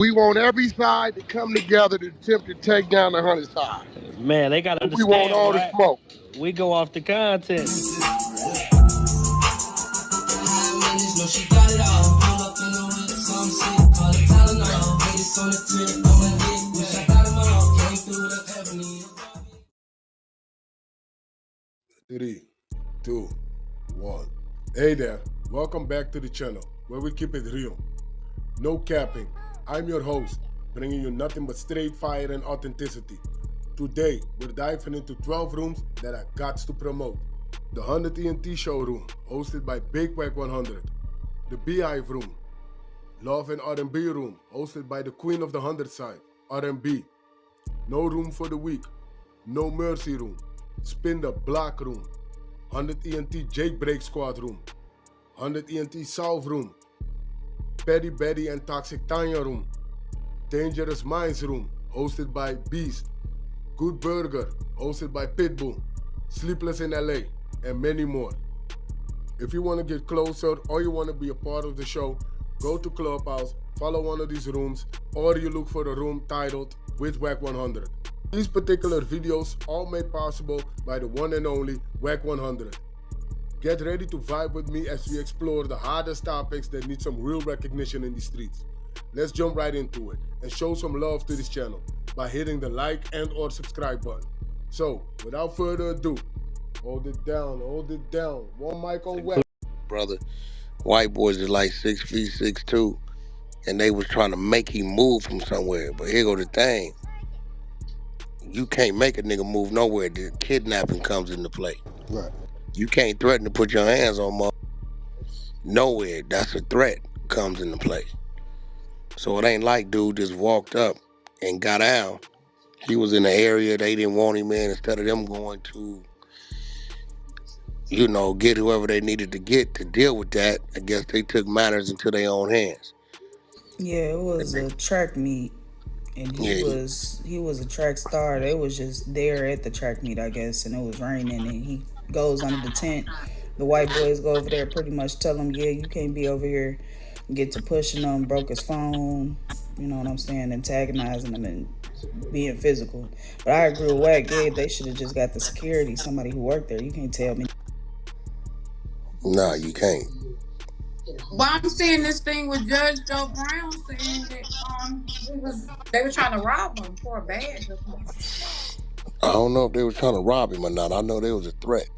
We want every side to come together to attempt to take down the 100 side. Man, they gotta We want understand, all the right? smoke. We go off the content. Three, two, one. Hey there, welcome back to the channel where we keep it real. No capping. I'm your host, bringing you nothing but straight fire and authenticity. Today, we're diving into 12 rooms that I got to promote. The 100 ENT showroom, hosted by Big Wack100. The Beehive room. Love and R&B room, hosted by the queen of the 100 side, R&B. No room for the weak. No mercy room. Spin the block room. 100 ENT Jailbreak Squad room. 100 ENT Solve room. Petty Betty and Toxic Tanya room. Dangerous Minds room, hosted by Beast. Good Burger, hosted by Pitbull. Sleepless in LA, and many more. If you want to get closer or you want to be a part of the show, go to Clubhouse, follow one of these rooms, or you look for a room titled with Wack100. These particular videos all made possible by the one and only Wack100. Get ready to vibe with me as we explore the hardest topics that need some real recognition in the streets. Let's jump right into it and show some love to this channel by hitting the like and or subscribe button. So, without further ado, hold it down. One mic on Wack. Brother, white boys is like 6 feet 6'2", and they was trying to make him move from somewhere. But here go the thing. You can't make a nigga move nowhere. The kidnapping comes into play. Right. You can't threaten to put your hands on mother nowhere. That's a threat comes into play. So it ain't like dude just walked up and got out. He was in the area they didn't want him in. Instead of them going to, get whoever they needed to get to deal with that, I guess they took matters into their own hands. Yeah, it was a track meet, and he was a track star. They was just there at the track meet, I guess, and it was raining, and he goes under the tent. The white boys go over there, pretty much tell him, yeah, you can't be over here. Get to pushing him, broke his phone. You know what I'm saying? Antagonizing him and being physical. But I agree with Wack. Yeah, they should have just got the security, somebody who worked there. You can't tell me. Nah, you can't. Well, I'm seeing this thing with Judge Joe Brown saying that they were trying to rob him for a bag or something. I don't know if they were trying to rob him or not. I know there was a threat.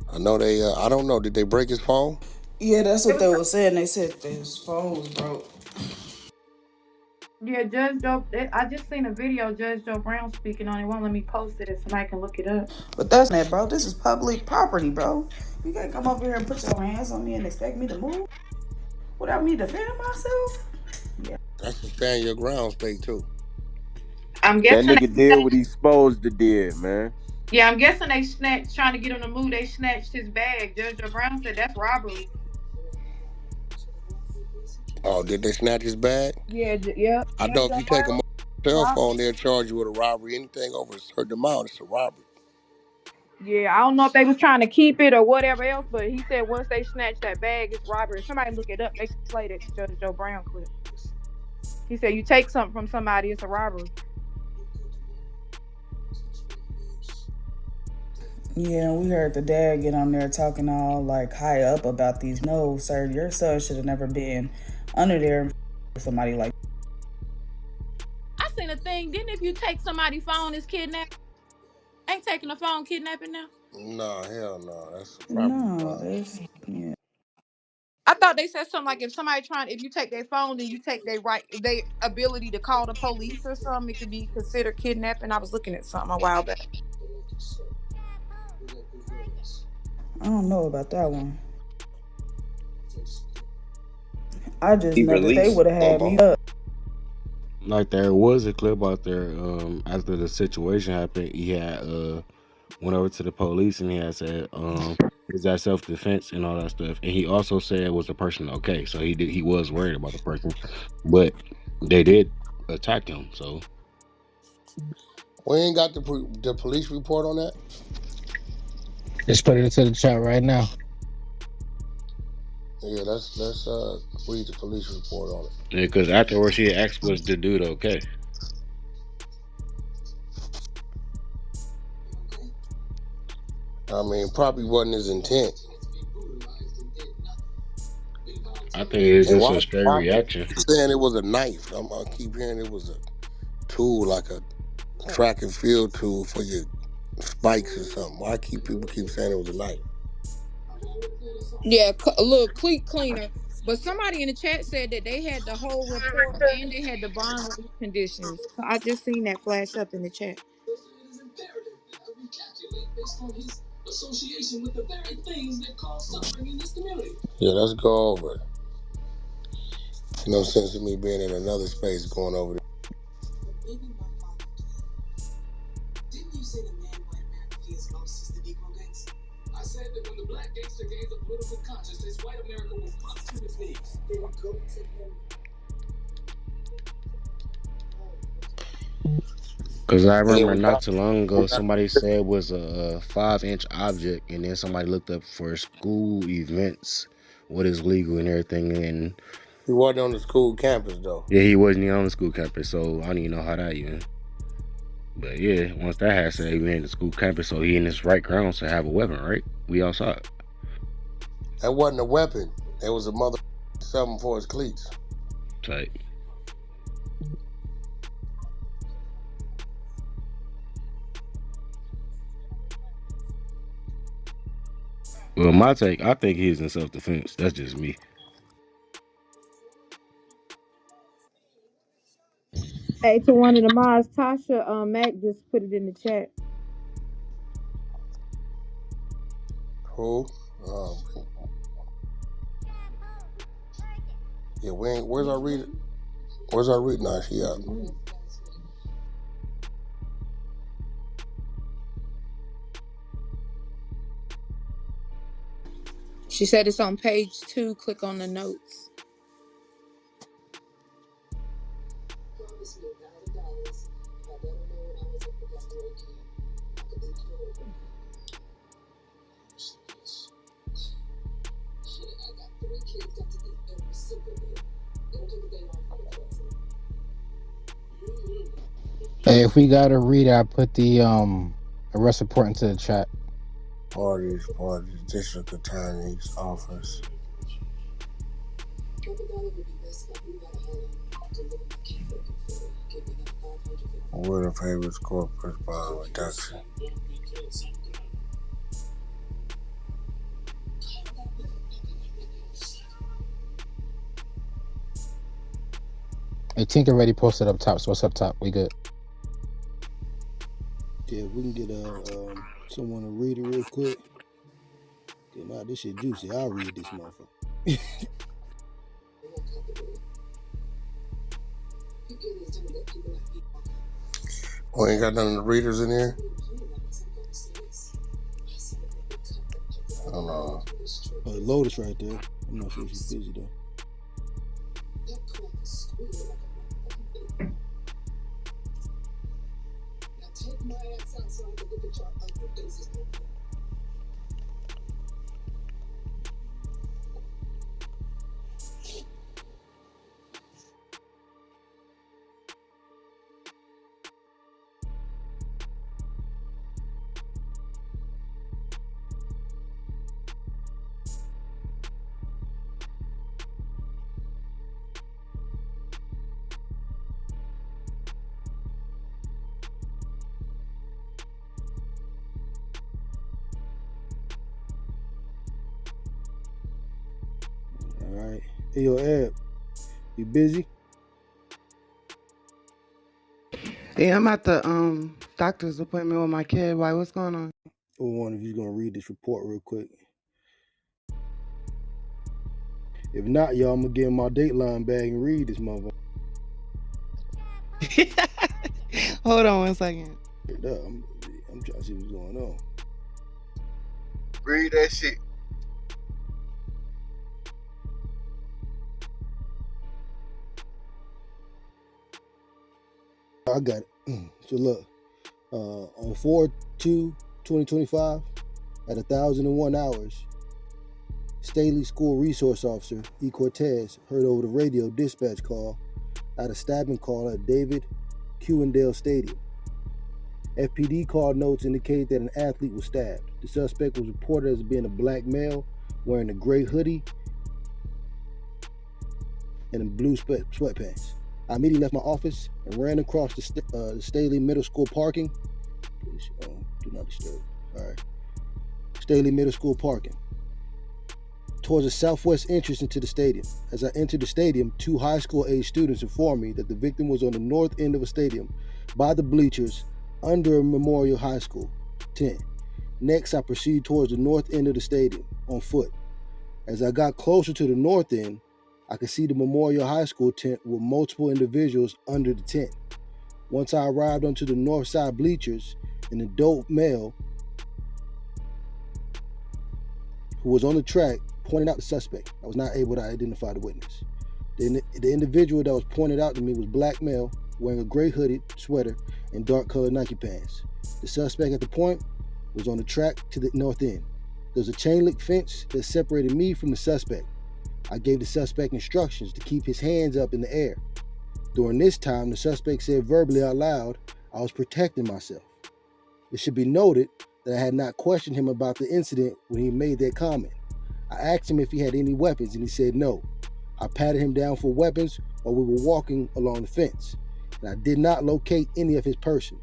I know they, I don't know. Did they break his phone? Yeah, that's what they were saying. They said that his phone was broke. Yeah, Judge Joe. I just seen a video Judge Joe Brown speaking on it. Won't let me post it if somebody can look it up. But that's not, bro. This is public property, bro. You can't come over here and put your hands on me and expect me to move without me defending myself. Yeah. That's a stand your ground state too. I'm That guessing nigga did what he supposed to did, man. Yeah, I'm guessing they trying to get him to move. They snatched his bag. Judge Joe Brown said that's robbery. Oh, did they snatch his bag? Yeah. I know if you take a cell phone, they'll charge you with a robbery. Anything over a certain amount, it's a robbery. Yeah, I don't know if they was trying to keep it or whatever else, but he said once they snatch that bag, it's robbery. Somebody look it up. They can play that Judge Joe Brown clip. He said you take something from somebody, it's a robbery. Yeah, we heard the dad get on there talking all like high up about these. No, sir, your son should have never been under there for somebody like. I seen a thing. Didn't if you take somebody's phone, it's kidnapping? Ain't taking a phone kidnapping now? No, hell no. That's a No, robbery. that's yeah. I thought they said something like if you take their phone, then you take their ability to call the police or something. It could be considered kidnapping. I was looking at something a while back. I don't know about that one. I just know that they would have had me up. Like there was a clip out there after the situation happened. He had went over to the police and he had said is that self-defense and all that stuff, and he also said was the person okay, so he was worried about the person, but they did attack him. So we ain't got the police report on that. Just put it into the chat right now. Yeah, let's read the police report on it. Yeah, because afterwards she asked was the dude okay. I mean, probably wasn't his intent. I think it's And just why a straight why reaction. keep saying it was a knife? I keep hearing it was a tool, like a track and field tool for your spikes or something. Why people keep saying it was a knife? Yeah, a little cleat cleaner. But somebody in the chat said that they had the whole report and they had the bond release conditions. So I just seen that flash up in the chat. Yeah, let's go over it. No sense of me being in another space going over there. Because I And remember we not got, too long we ago, got somebody said it was a 5-inch object, and then somebody looked up for school events, what is legal and everything. And he wasn't on the school campus though. yeah, he wasn't even on the school campus, so I don't even know how that even. But yeah, once that has said, he in the school campus, so he in his right grounds to have a weapon, right? We outside. That wasn't a weapon. It was a mother something for his cleats. Tight. Well, my take, I think he's in self-defense. That's just me. Hey, to one of the mods, Tasha Mac just put it in the chat. Who? Yeah, we ain't. Where's our reader? Where's our reader? Nah, she up. She said it's on page 2. Click on the notes. Hey, if we gotta read it, I put the arrest report into the chat. Parties, district attorney's office. Word of Havens corporate bond reduction. Hey, Tink already posted up top, so what's up top? We good. Yeah, if we can get someone to read it real quick. Nah, this shit juicy. I'll read this motherfucker. We ain't got none of the readers in here. I don't know. Lotus right there. I'm not sure if she's busy though. All right. Hey, yo, Ed, you busy? Yeah, I'm at the doctor's appointment with my kid. Why? What's going on? I wonder if you're gonna read this report real quick. If not, y'all, I'm gonna get in my Dateline bag and read this motherfucker. Hold on one second. I'm trying to see what's going on. Read that shit. I got it. So look, on 4/2/2025, at 1,001 hours, Staley School Resource Officer E. Cortez heard over the radio dispatch call at a stabbing call at David Qendale Stadium. FPD call notes indicate that an athlete was stabbed. The suspect was reported as being a black male wearing a gray hoodie and blue sweatpants. I immediately left my office and ran across the Staley Middle School parking. Do not disturb. All right. Staley Middle School parking. Towards the southwest entrance into the stadium. As I entered the stadium, 2 high school age students informed me that the victim was on the north end of a stadium by the bleachers under Memorial High School, 10. Next, I proceeded towards the north end of the stadium on foot. As I got closer to the north end, I could see the Memorial High School tent with multiple individuals under the tent. Once I arrived onto the north side bleachers, an adult male who was on the track pointed out the suspect. I was not able to identify the witness. The individual that was pointed out to me was black male, wearing a gray hooded sweater and dark colored Nike pants. The suspect at the point was on the track to the north end. There was a chain link fence that separated me from the suspect. I gave the suspect instructions to keep his hands up in the air. During this time, the suspect said verbally out loud, I was protecting myself. It should be noted that I had not questioned him about the incident when he made that comment. I asked him if he had any weapons and he said no. I patted him down for weapons while we were walking along the fence, and I did not locate any of his person.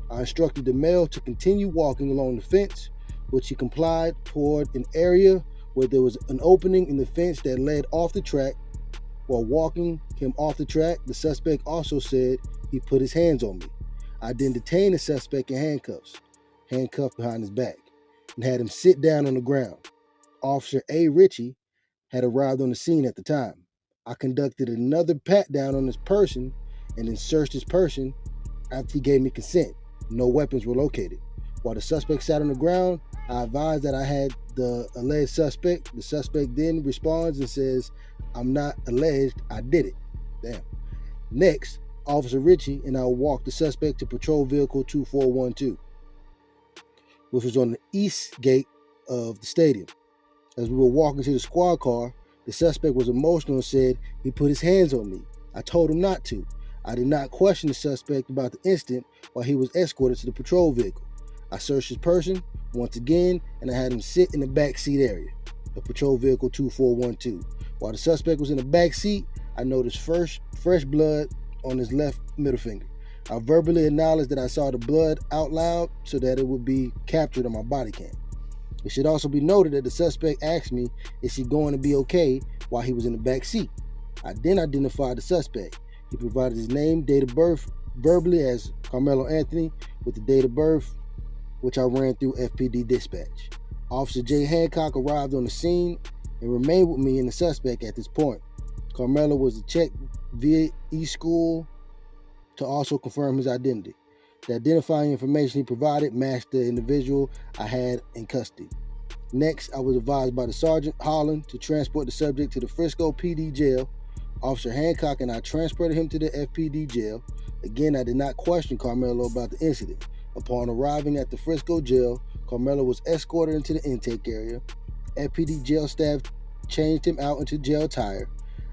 I instructed the male to continue walking along the fence, which he complied toward an area where there was an opening in the fence that led off the track. While walking him off the track, the suspect also said he put his hands on me. I then detained the suspect in handcuffs, handcuffed behind his back, and had him sit down on the ground. Officer A. Ritchie had arrived on the scene at the time. I conducted another pat down on his person and then searched his person after he gave me consent. No weapons were located. While the suspect sat on the ground, I advised that I had the alleged suspect. The suspect then responds and says, I'm not alleged, I did it. Damn. Next, Officer Ritchie and I walked the suspect to Patrol Vehicle 2412, which was on the east gate of the stadium. As we were walking to the squad car, the suspect was emotional and said he put his hands on me. I told him not to. I did not question the suspect about the incident while he was escorted to the patrol vehicle. I searched his person once again and I had him sit in the back seat area of Patrol Vehicle 2412. While the suspect was in the back seat, I noticed fresh blood on his left middle finger. I verbally acknowledged that I saw the blood out loud so that it would be captured on my body cam. It should also be noted that the suspect asked me, is he going to be okay while he was in the back seat? I then identified the suspect. He provided his name, date of birth, verbally as Carmelo Anthony, with the date of birth, which I ran through FPD dispatch. Officer J. Hancock arrived on the scene and remained with me and the suspect at this point. Carmelo was checked via e-school to also confirm his identity. The identifying information he provided matched the individual I had in custody. Next, I was advised by the Sergeant Holland to transport the subject to the Frisco PD jail. Officer Hancock and I transported him to the FPD jail. Again, I did not question Carmelo about the incident. Upon arriving at the Frisco jail, Carmelo was escorted into the intake area. FPD jail staff changed him out into jail attire.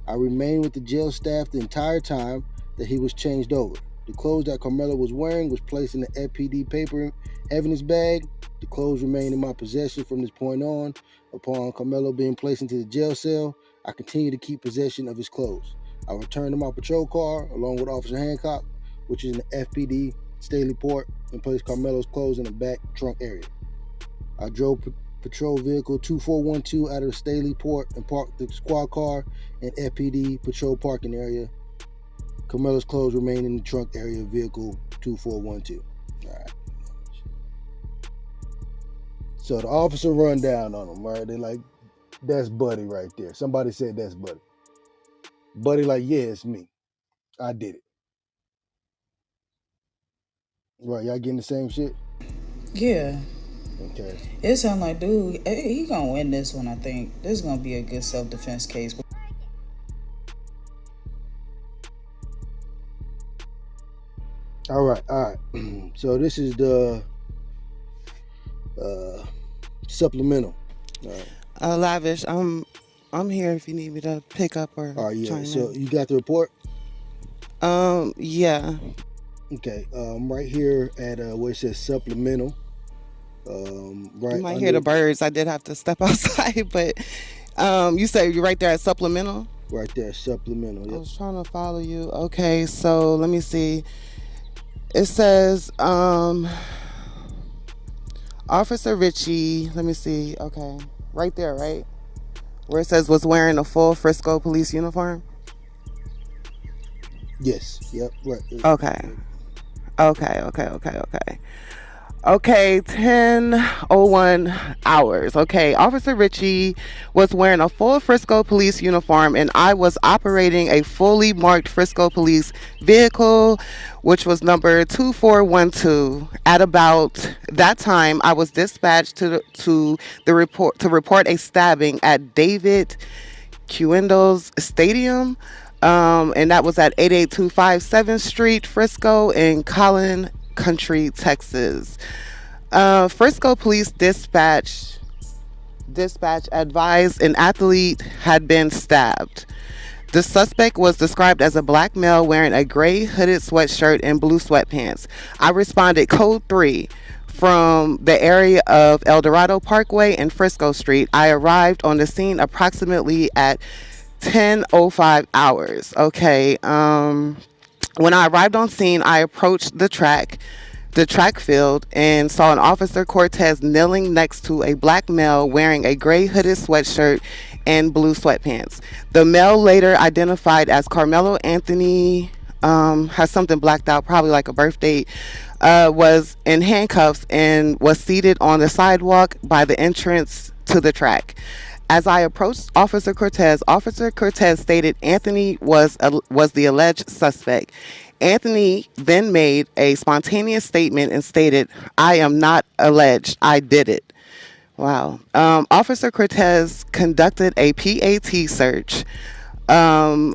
I remained with the jail staff the entire time that he was changed over. The clothes that Carmelo was wearing was placed in the FPD paper evidence bag. The clothes remained in my possession from this point on. Upon Carmelo being placed into the jail cell, I continued to keep possession of his clothes. I returned to my patrol car along with Officer Hancock, which is in the FPD Staley Port, and placed Carmelo's clothes in the back trunk area. I drove Patrol Vehicle 2412 out of the Staley Port and parked the squad car in FPD Patrol parking area. Carmelo's clothes remain in the trunk area of Vehicle 2412. All right. So the officer run down on him, right? They're like, that's Buddy right there. Somebody said that's Buddy. Buddy like, yeah, it's me. I did it. Right, y'all getting the same shit? Yeah. Okay. It sound like, dude, he gonna win this one, I think. This is gonna be a good self-defense case. All right. So this is the supplemental. Lavish, I'm here if you need me to pick up or All right, yeah. chime So in. you got the report? Yeah. Okay. Right here at where it says supplemental. You Right might hear under the birds. I did have to step outside, but you said you're right there at supplemental? right there, supplemental. I Yep. was trying to follow you. Okay, so let me see. It says Officer Ritchie, let me see. Okay. Right there, right? Where it says was wearing a full Frisco police uniform? Yes. Yep. Right. Okay. Okay. Okay, 10:01 hours. Okay, Officer Ritchie was wearing a full Frisco police uniform and I was operating a fully marked Frisco police vehicle, which was number 2412. At about that time, I was dispatched to report a stabbing at David Quindo's Stadium. And that was at 88257 7th Street, Frisco, in Collin Country, Texas. Frisco Police Dispatch advised an athlete had been stabbed. The suspect was described as a black male wearing a gray hooded sweatshirt and blue sweatpants. I responded code 3 from the area of El Dorado Parkway and Frisco Street. I arrived on the scene approximately at 10:05 hours. Okay. When I arrived on scene, I approached the track field, and saw an Officer Cortez kneeling next to a black male wearing a gray hooded sweatshirt and blue sweatpants. The male, later identified as Carmelo Anthony, has something blacked out, probably like a birth date, was in handcuffs and was seated on the sidewalk by the entrance to the track. As I approached Officer Cortez stated Anthony was the alleged suspect. Anthony then made a spontaneous statement and stated, "I am not alleged. I did it." Wow. Officer Cortez conducted a PAT search, of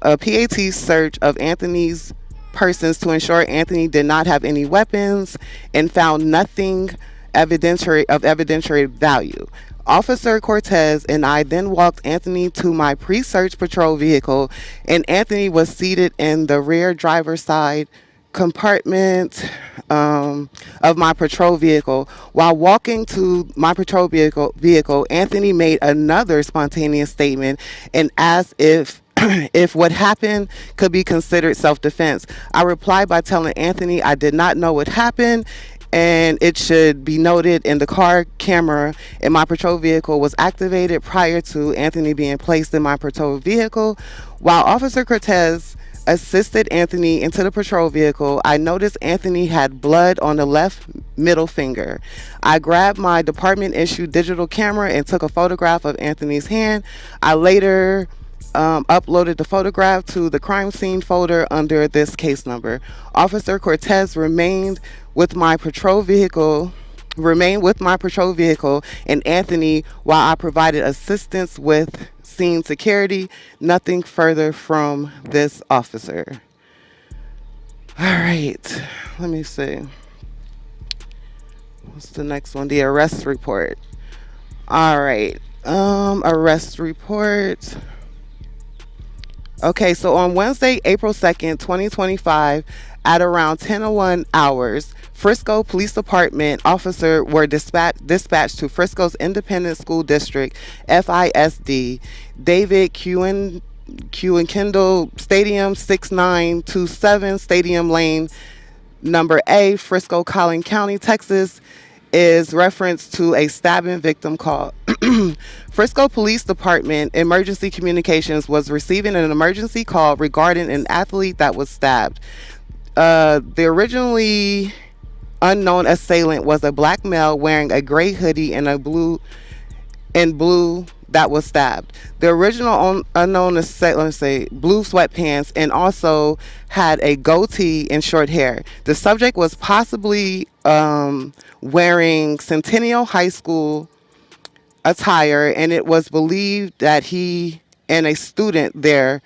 Anthony's persons to ensure Anthony did not have any weapons and found nothing evidentiary value. Officer Cortez and I then walked Anthony to my pre-search patrol vehicle, and Anthony was seated in the rear driver's side compartment of my patrol vehicle. While walking to my patrol vehicle, Anthony made another spontaneous statement and asked if if what happened could be considered self-defense. I replied by telling Anthony I did not know what happened, and it should be noted in the car camera in my patrol vehicle was activated prior to Anthony being placed in my patrol vehicle. While Officer Cortez assisted Anthony into the patrol vehicle, I noticed Anthony had blood on the left middle finger. I grabbed my department issued digital camera and took a photograph of Anthony's hand. I later uploaded the photograph to the crime scene folder under this case number. Officer Cortez remained with my patrol vehicle and Anthony while I provided assistance with scene security. Nothing further from this officer. All right, let me see. What's the next one? The arrest report. All right, arrest report. Okay, so on Wednesday, April 2nd, 2025, at around 10:01 hours, Frisco Police Department officers were dispatched to Frisco's Independent School District, FISD, David Kendall Stadium, 6927 Stadium Lane, number A, Frisco, Collin County, Texas, is reference to a stabbing victim call. Frisco Police Department Emergency Communications was receiving an emergency call regarding an athlete that was stabbed. The originally unknown assailant was a black male wearing a gray hoodie and blue that was stabbed. The original unknown assailant, let's say, blue sweatpants, and also had a goatee and short hair. The subject was possibly wearing Centennial High School attire, and it was believed that he and a student there,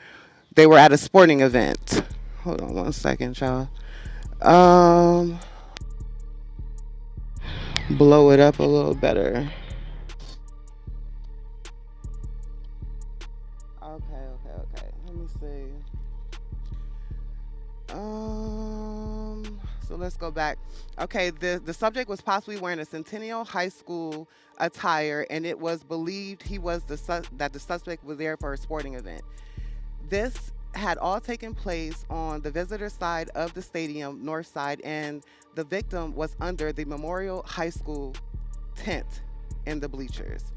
they were at a sporting event. Hold on one second, y'all. Blow it up a little better. So let's go back. Okay, the subject was possibly wearing a Centennial High School attire, and it was believed he was that the suspect was there for a sporting event. This had all taken place on the visitor side of the stadium, north side, and the victim was under the Memorial High School tent in the bleachers.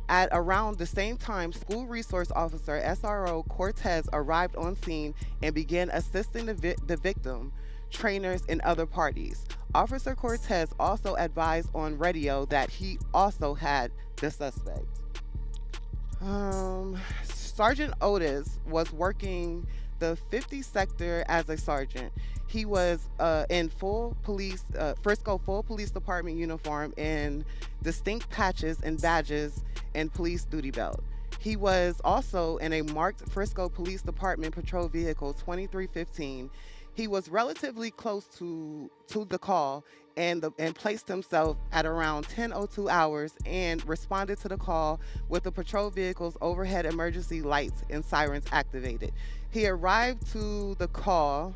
At around the same time, School Resource Officer SRO Cortez arrived on scene and began assisting the victim, trainers, and other parties. Officer Cortez also advised on radio that he also had the suspect. Sergeant Otis was working the 50 sector as a sergeant. He was in full police, Frisco full police department uniform in distinct patches and badges and police duty belt. He was also in a marked Frisco Police Department patrol vehicle 2315. He was relatively close to the call and placed himself at around 10:02 hours and responded to the call with the patrol vehicle's overhead emergency lights and sirens activated. He arrived to the call.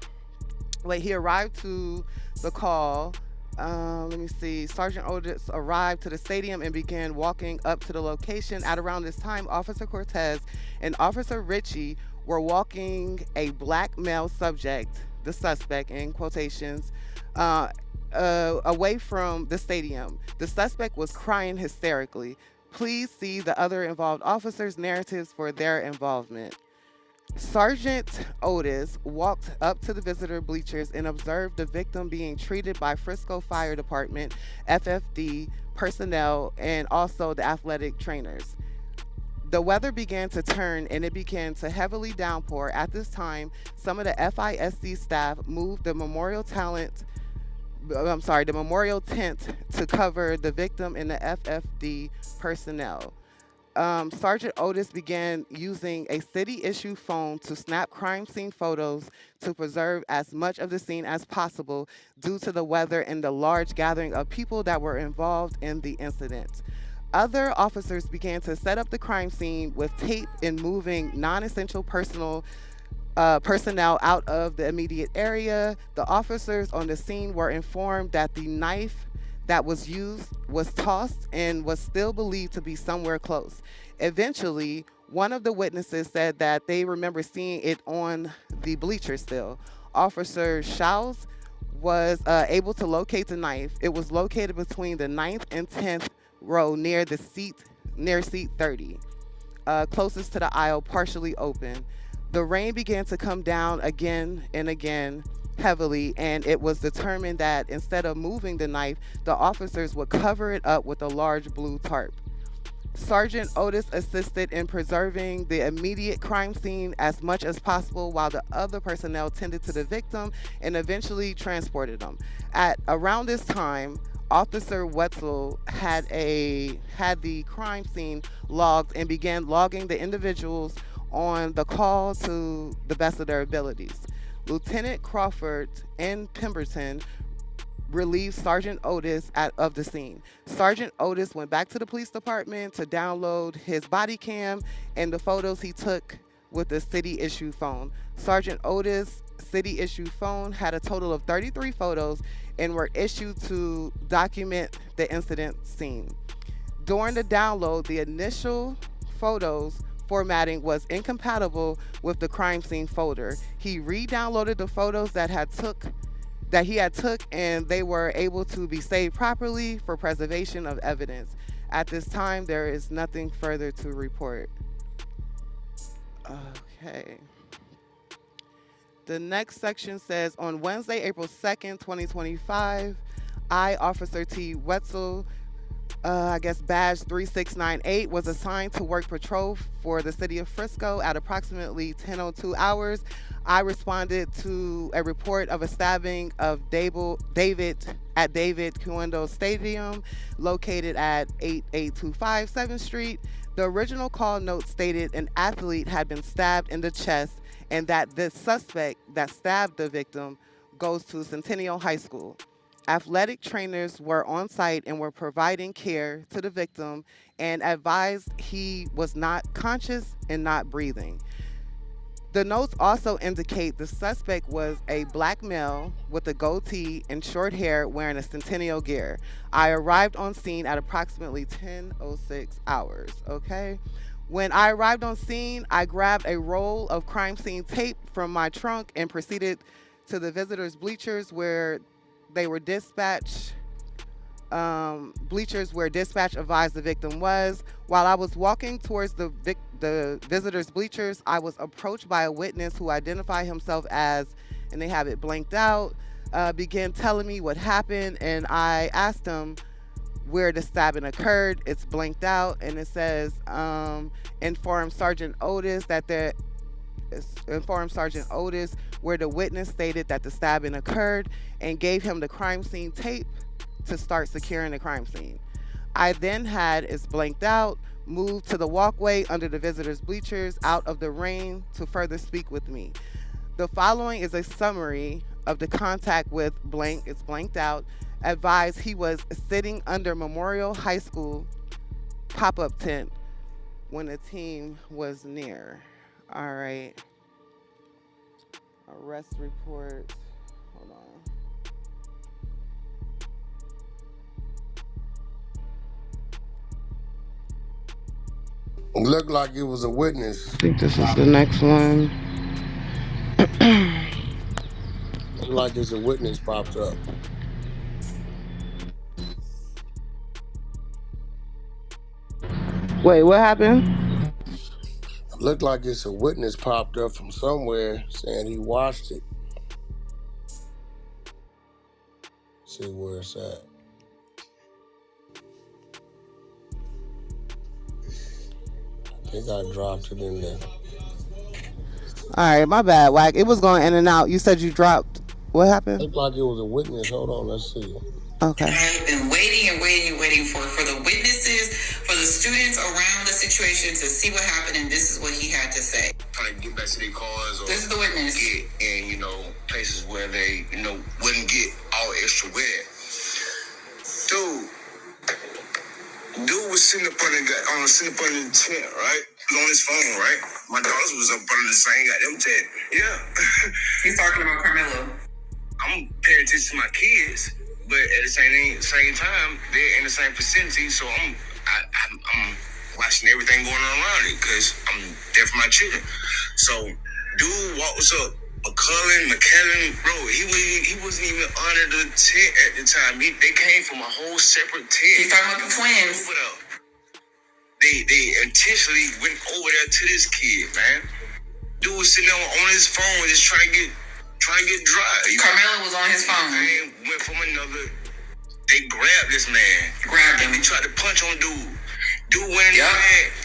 He arrived to the call. Let me see. Sergeant Otis arrived to the stadium and began walking up to the location. At around this time, Officer Cortez and Officer Ritchie were walking a black male subject, the suspect in quotations, away from the stadium. The suspect was crying hysterically. Please see the other involved officers' narratives for their involvement. Sergeant Otis walked up to the visitor bleachers and observed the victim being treated by Frisco Fire Department, FFD personnel, and also the athletic trainers. The weather began to turn and it began to heavily downpour. At this time, some of the FISD staff moved the memorial tent to cover the victim and the FFD personnel. Sergeant Otis began using a city-issue phone to snap crime scene photos to preserve as much of the scene as possible due to the weather and the large gathering of people that were involved in the incident. Other officers began to set up the crime scene with tape and moving non-essential personnel out of the immediate area. The officers on the scene were informed that the knife that was used was tossed and was still believed to be somewhere close. Eventually, one of the witnesses said that they remember seeing it on the bleacher still. Officer Schaus was able to locate the knife. It was located between the 9th and 10th row near seat 30, closest to the aisle, partially open. The rain began to come down again and again heavily, and it was determined that instead of moving the knife, the officers would cover it up with a large blue tarp. Sergeant Otis assisted in preserving the immediate crime scene as much as possible while the other personnel tended to the victim and eventually transported them. At around this time, Officer Wetzel had the crime scene logged and began logging the individuals on the call to the best of their abilities. Lieutenant Crawford and Pemberton relieved Sergeant Otis of the scene. Sergeant Otis went back to the police department to download his body cam and the photos he took with the city issue phone. Sergeant Otis' city issue phone had a total of 33 photos and were issued to document the incident scene. During the download, the initial photos formatting was incompatible with the crime scene folder. He re-downloaded the photos that he had took and they were able to be saved properly for preservation of evidence. At this time, there is nothing further to report. Okay. The next section says, on Wednesday, April 2nd, 2025, I, Officer T. Wetzel, badge 3698, was assigned to work patrol for the city of Frisco at approximately 10:02 hours. I responded to a report of a stabbing of David Cuendo Stadium, located at 8825 7th Street. The original call note stated an athlete had been stabbed in the chest and that the suspect that stabbed the victim goes to Centennial High School. Athletic trainers were on site and were providing care to the victim and advised he was not conscious and not breathing. The notes also indicate the suspect was a black male with a goatee and short hair wearing a Centennial gear. I arrived on scene at approximately 10:06 hours. Okay. When I arrived on scene, I grabbed a roll of crime scene tape from my trunk and proceeded to the visitors' bleachers they were dispatched bleachers where dispatch advised the victim was. While I was walking towards the visitors' bleachers, I was approached by a witness who identified himself as, and they have it blanked out, began telling me what happened, and I asked him where the stabbing occurred. It's blanked out, and it says, informed Sergeant Otis that there informed Sergeant Otis where the witness stated that the stabbing occurred and gave him the crime scene tape to start securing the crime scene. I then had, it's blanked out, moved to the walkway under the visitors' bleachers out of the rain to further speak with me. The following is a summary of the contact with blank, it's blanked out, advised he was sitting under Memorial High School pop-up tent when the team was near. All right. Arrest report. Hold on. It looked like it was a witness. I think this is the next one. Looked like it's a witness popped up. Wait, what happened? Looked like it's a witness popped up from somewhere saying he watched it. See where it's at. I think I dropped it in there. All right, my bad, Wack. It was going in and out. You said you dropped. What happened? Looked like it was a witness. Hold on, let's see. Okay. I've been waiting and waiting and waiting for the witnesses, for the students around the situation to see what happened, and this is what he had to say. Trying to get back to their cars, or this is the witness. Get in, places where they, wouldn't get all extra wet. Dude was sitting up on the tent, right? He was on his phone, right? My daughters was up under the same goddamn tent. Yeah. He's talking about Carmelo. I'm paying attention to my kids, but at the same time, they're in the same vicinity, so I'm watching everything going on around it because I'm there for my children. So, dude walks up, McKellen, bro, he wasn't even under the tent at the time. They came from a whole separate tent. He's talking about the twins. They intentionally went over there to this kid, man. Dude was sitting there on his phone just trying to get dry. Carmelo was on his phone. Man went from another. They grabbed this man. Grabbed him. They tried to punch on dude. Dude went in there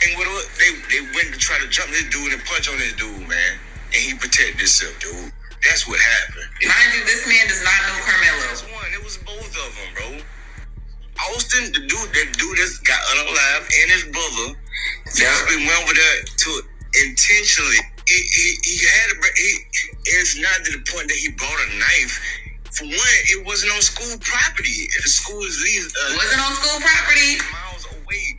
and they went to try to jump this dude and punch on this dude, man. And he protected himself, dude. That's what happened. Mind you, this man does not know Carmelo. That's one. It was both of them, bro. Austin, that dude that's got unalive, and his brother, been went over there to intentionally. It's not to the point that he brought a knife. For one, it wasn't on school property. If the school is wasn't on school property. Miles away.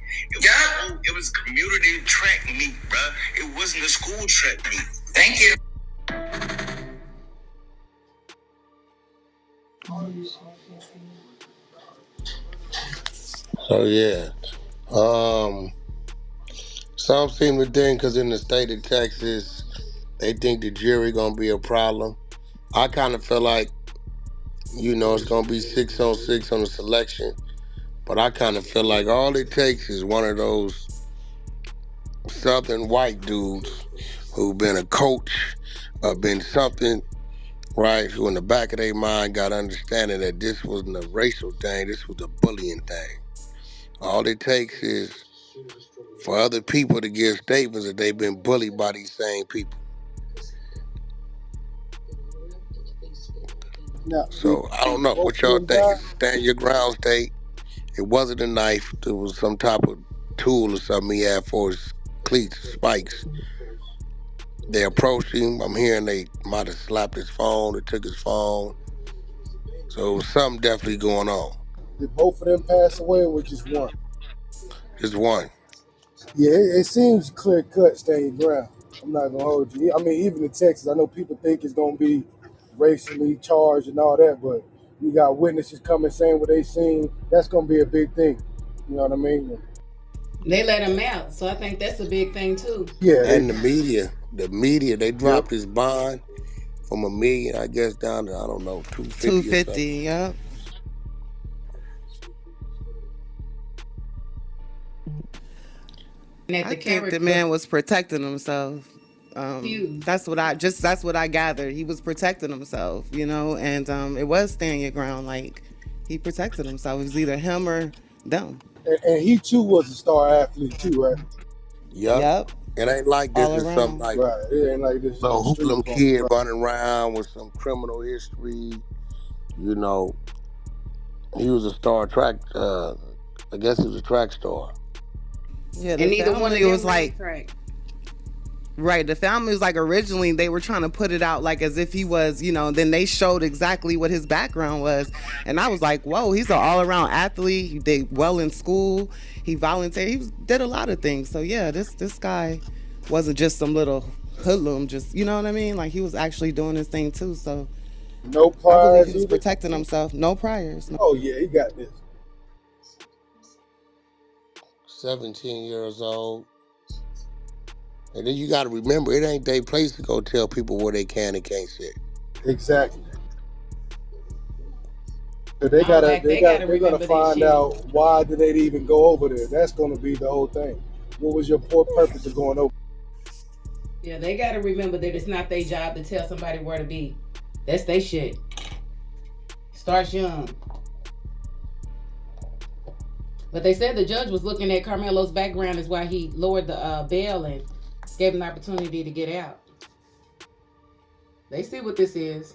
It was community track meet, bro. It wasn't a school track meet. Thank you. So yeah, some seem to think because in the state of Texas, they think the jury gonna be a problem. I kind of feel like, it's gonna be 6-on-6 on the selection, but I kind of feel like all it takes is one of those Southern white dudes who been a coach, been something, right? Who in the back of their mind got understanding that this wasn't a racial thing, this was a bullying thing. All it takes is for other people to give statements that they've been bullied by these same people. Now, So I don't know what y'all think. Stand your ground state. It wasn't a knife. It was some type of tool or something he had for his cleats, spikes. They approached him. I'm hearing they might have slapped his phone or took his phone. So it was something definitely going on. Did both of them pass away or just one? Just one. Yeah, it seems clear cut, stand your ground. I'm not gonna hold you. I mean, even in Texas, I know people think it's gonna be racially charged and all that, but you got witnesses coming saying what they seen. That's gonna be a big thing. You know what I mean? They let him out, so I think that's a big thing too. Yeah. And the media, they Yep. dropped his bond from $1 million, I guess, down to, I don't know, 250 or 250, something. yep. And at I the think the character man was protecting himself. feud. That's what I gathered. He was protecting himself, you know, and it was stand your ground. Like he protected himself. It was either him or them. And he too was a star athlete too, right? Yup. Yep, It ain't like this all is something around. like Right. It ain't like this is no no street hoodlum ball. kid Right. running around with some criminal history. You know, he was a star track. I guess he was a track star. Yeah, the And neither one of family them was ran like, track. right. The family was like, originally they were trying to put it out like as if he was, you know. Then they showed exactly what his background was, and I was like, whoa, he's an all around athlete. He did well in school. He volunteered. Did a lot of things. So yeah, this guy wasn't just some little hoodlum. Just, you know what I mean? Like he was actually doing his thing too. So No I believe he priors was either. protecting himself. No priors. No. Oh yeah, he got this. 17 years old. And then you got to remember, it ain't their place to go tell people where they can and can't sit. Exactly. So They gotta they're gonna remember that find shit. out why did they even go over there. That's gonna be the whole thing. What was your purpose of going over? Yeah, they gotta remember that it's not their job to tell somebody where to be. That's their shit. Starts young. But they said the judge was looking at Carmelo's background is why he lowered the bail and gave him the opportunity to get out. They see what this is.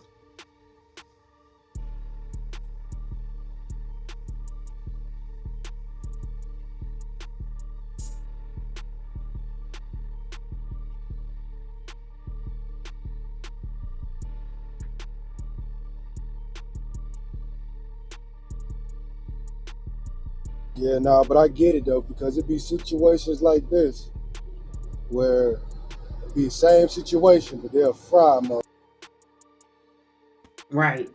Yeah, nah, but I get it though, because it be situations like this where it be the same situation, but they'll fry them. Right.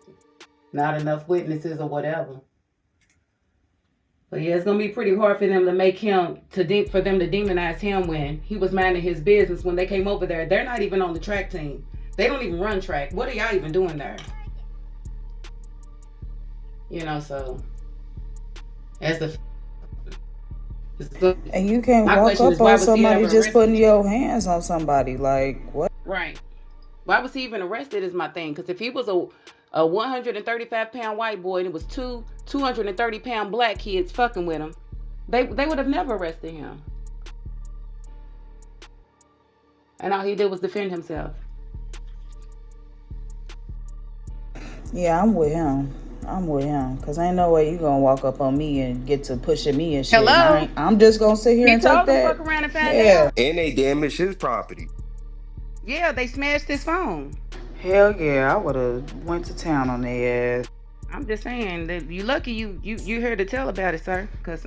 Not enough witnesses or whatever. But yeah, it's gonna be pretty hard for them to make him for them to demonize him when he was minding his business when they came over there. They're not even on the track team. They don't even run track. What are y'all even doing there? You know, so as the And you can't my walk question up is, why on was he somebody ever just putting arrested? your hands on somebody. Like, what? Right. Why was he even arrested is my thing. Because if he was a 135-pound white boy and it was two 230-pound black kids fucking with him, they would have never arrested him. And all he did was defend himself. Yeah, I'm with him. Cause ain't no way you gonna walk up on me and get to pushing me and shit. Hello? And I'm just gonna sit here He and take told them that. fuck around and find Yeah. out. And they damaged his property. Yeah, they smashed his phone. Hell yeah, I would have went to town on their ass. I'm just saying that you lucky you here to tell about it, sir. Cause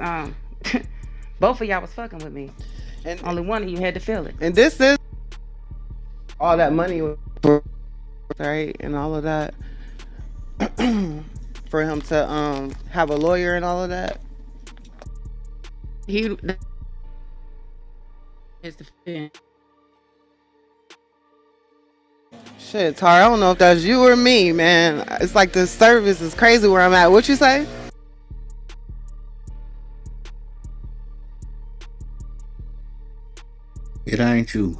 both of y'all was fucking with me. And only one of you had to feel it. And this is all that money, right, and all of that. For him to have a lawyer and all of that. He is the Shit, Tar, I don't know if that's you or me, man. It's like the service is crazy where I'm at. What you say? It ain't you.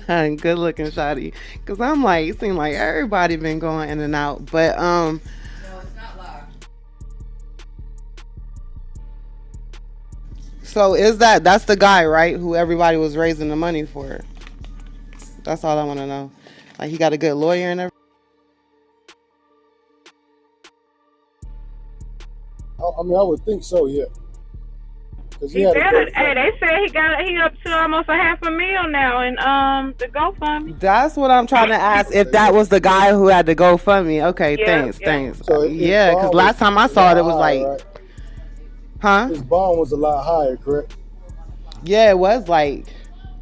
Good looking, shawty. Cause I'm like, it seems like everybody been going in and out. But no, it's not live. So that's the guy, right? Who everybody was raising the money for. That's all I want to know. Like he got a good lawyer and everything. I mean, I would think so, yeah. He they said he up to almost $500,000 now in the GoFundMe. That's what I'm trying to ask. If that was the guy who had to GoFundMe. Okay, Yeah, thanks. So yeah, because last time I saw it, it was like, right? huh? His bond was a lot higher, correct? Yeah, it was like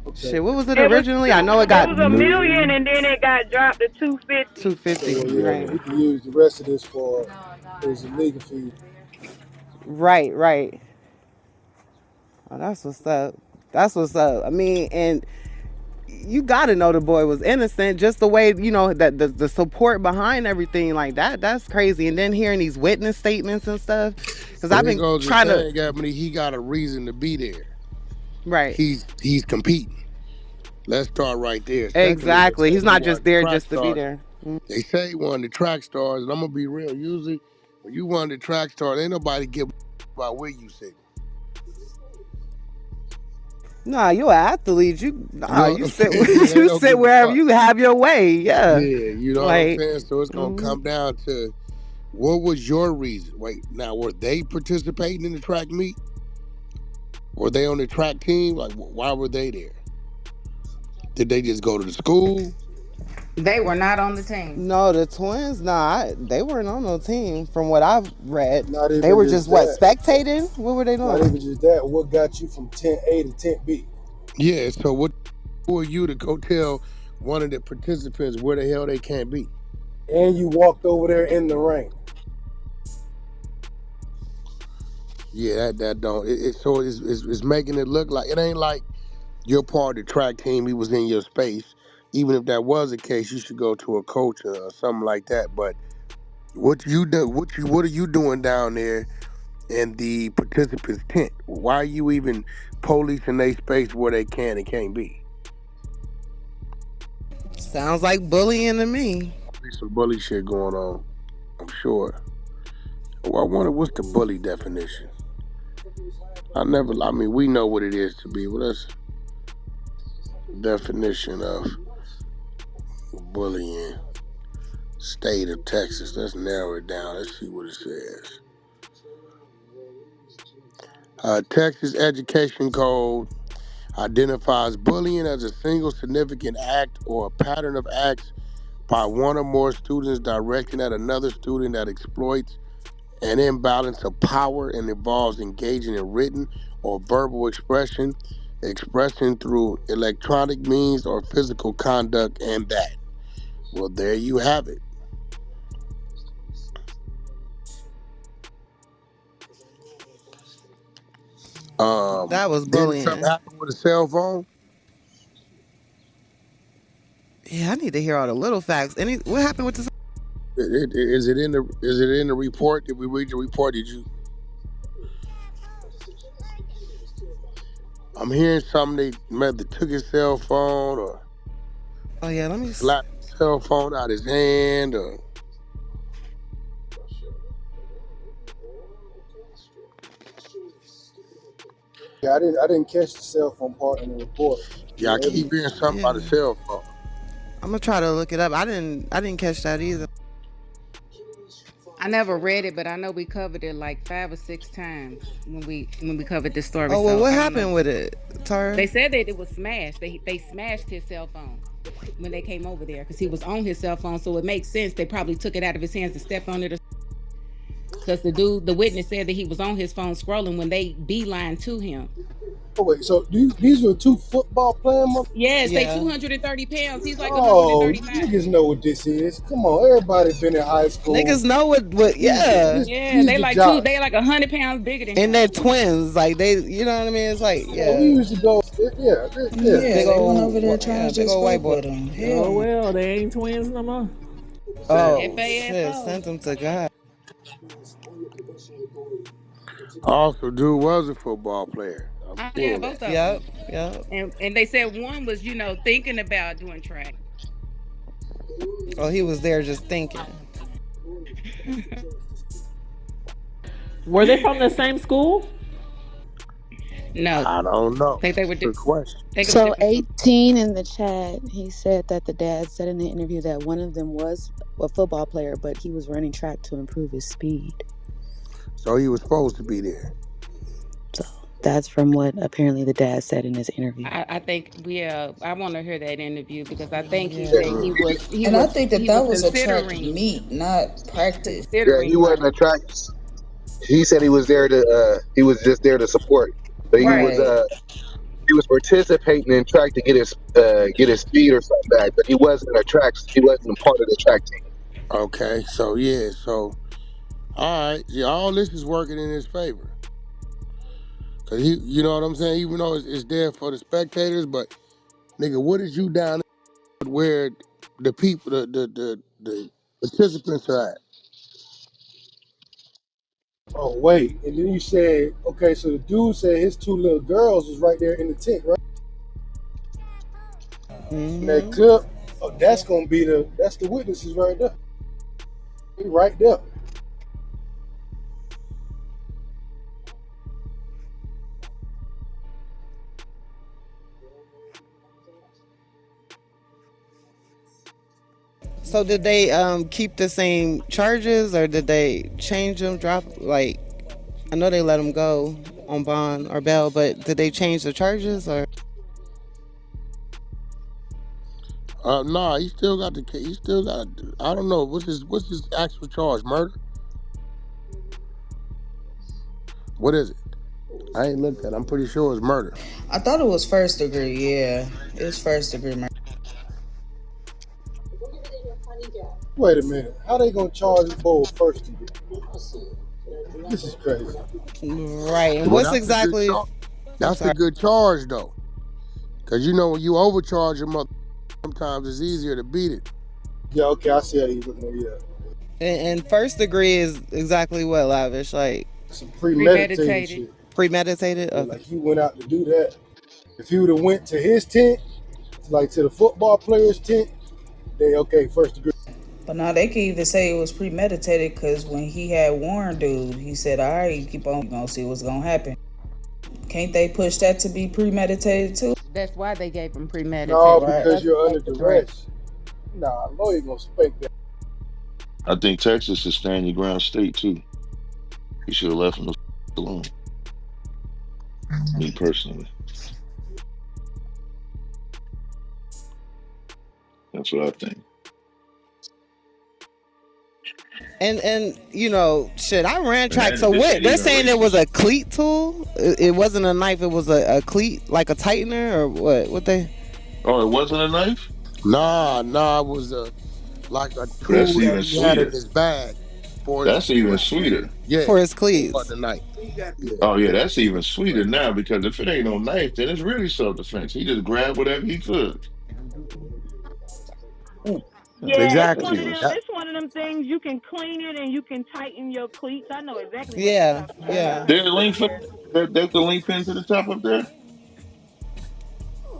Okay. shit. What was it It was originally? I two. know it It got was a million, Million. and then it got dropped to 250. 250. So yeah, Right. he can use the rest of this for his legal fee. Right. Right. Oh, that's what's up. That's what's up. I mean, and you gotta know the boy was innocent. Just the way that the support behind everything like that. That's crazy. And then hearing these witness statements and stuff, because But I've here been goes the trying to. thing, Ebony. He got a reason to be there. Right. He's competing. Let's start right there. Secondly, they Exactly. say He's he not one of just the there track just to be stars. there. They say he one of the track stars, and I'm gonna be real. Usually, when you one of the track stars, ain't nobody give about where you sit. Nah, you an athlete. You know what You I'm sit saying? Yeah, they you don't sit give a wherever fuck. you have your way. Yeah. Yeah, you know what I'm Like, saying? So it's gonna come down to what was your reason? Wait, now were they participating in the track meet? Were they on the track team? Like, why were they there? Did they just go to the school? They were not on the team. no, the twins, they weren't on no team from what I've read. Not They even were just just what, that. spectating? What were they Not doing? even just that. What got you from tent A to tent B? Yeah. So what? Who are you to go tell one of the participants where the hell they can't be? And you walked over there in the rain. Yeah, that don't. So it's making it look like it ain't like you're part of the track team. He was in your space. Even if that was the case, you should go to a coach or something like that. But what you do? What are you doing down there in the participants' tent? Why are you even policing their space where they can and can't be? Sounds like bullying to me. There's some bully shit going on. I'm sure. Well, I wonder what's the bully definition. I mean, we know what it is to be. What's the definition of bullying? State of Texas. Let's narrow it down. Let's see what it says. Texas Education Code identifies bullying as a single significant act or a pattern of acts by one or more students directing at another student that exploits an imbalance of power and involves engaging in written or verbal expression, expression through electronic means or physical conduct, and that. Well, there you have it. That was Didn't something bullying. happen with a cell phone? Yeah, I need to hear all the little facts. What happened with this? Is it in the report? Did we read the report? Did you? I'm hearing something they either took his cell phone or Oh yeah, let me. slapped his cell phone out his hand or Yeah, I didn't catch the cell phone part in the report. yeah, I Ebony. keep hearing something Yeah, about a cell phone. I'm gonna try to look it up. I didn't catch that either. I never read it, but I know we covered it like 5 or 6 times when we covered this story. Oh well, So what I don't know. happened with it, Tara? They said that it was smashed. They smashed his cell phone when they came over there because he was on his cell phone. So it makes sense they probably took it out of his hands and stepped on it. Because the witness said that he was on his phone scrolling when they beeline to him. Oh wait, so these are two football playing? Yes, they Yeah. 230 pounds. He's like Oh, 135. niggas know what this is. Come on, everybody been in high school. Niggas know what These yeah. Yeah, these they the like jocks. they like 100 pounds bigger than And him. they're twins. Like they you know what I mean? It's like, Yeah, we yeah. used to go. Yeah, yeah. This Yeah, big they went over there old trying to big just old white fuck boy. with him. Oh Hell, well, they ain't twins no more. Oh shit, FASO. sent him to God. Also, dude was a football player. I'm Yeah, seeing that. both of them. Yep, yep. And they said one was, thinking about doing track. Oh, he was there just thinking. Were they from the same school? No, I don't know. I think they were. That's a good question. Think it was So different schools. 18 in the chat, he said that the dad said in the interview that one of them was a football player, but he was running track to improve his speed. So he was supposed to be there. So that's from what apparently the dad said in his interview. I think I want to hear that interview because I think he said Yeah. and I think that he that was was a track considering meet, not practice. Yeah, he wasn't running. a track. He said he was there to. He was just there to support, but he was. Right. he was participating in track to get his speed or something back, but he wasn't he wasn't a part of the track team. Okay, so yeah, so all right, yeah, all this is working in his favor. Cause he, you know what I'm saying? Even though it's there for the spectators, but nigga, what is you down there where the people, the participants are at? Oh wait, and then you said, okay, so the dude said his two little girls was right there in the tent, right? In that Mm-hmm. clip, oh, that's the witnesses right there. They right there. So did they keep the same charges or did they change them? Drop like I know they let him go on bond or bail, but did they change the charges or? Nah, he still got he still got. I don't know what's his actual charge? Murder? What is it? I ain't looked at it. I'm pretty sure it's murder. I thought it was first degree. Yeah, it's first degree murder. Wait a minute, how they gonna charge both first degree? This is crazy. Right, and Well, what's that's a good exactly? charge. I'm That's a sorry. good charge though, cause you know when you overcharge a mother, sometimes it's easier to beat it. Yeah, okay, I see how you looking at it. Yeah. And first degree is exactly what, Lavish? Like Some premeditated shit. premeditated? Yeah, Okay. like he went out to do that. If he would have went to his tent, like to the football player's tent, they okay, first degree. But now they could even say it was premeditated because when he had warned dude, he said, "All right, keep on, you gonna see what's gonna happen." Can't they push that to be premeditated too? That's why they gave him No, premeditated. Right. because Because you're under that's the threat. duress. Nah, lawyer gonna spank that. I think Texas is stand your ground state too. He should have left him alone. Me personally, that's what I think. And you know, shit, I ran And track. that So this what? ain't They're even saying it was racist. a cleat tool. It wasn't a knife. It was a cleat, like a tightener, or what? What they? Oh, it wasn't a knife. Nah, it was like a But that's tool that even he had in sweeter. his bag That's even sweeter. yeah, For his it wasn't cleats. a knife. Yeah. Oh yeah, that's even sweeter now because if it ain't no knife, then it's really self defense. He just grabbed whatever he could. Ooh, Yeah, it's That's one exactly. of even. them. That, It's one of them things you can clean it and you can tighten your cleats. I know exactly what you're Yeah, talking about. I yeah. heard There's a of it. link for Yeah. there's the link pin to the top up there.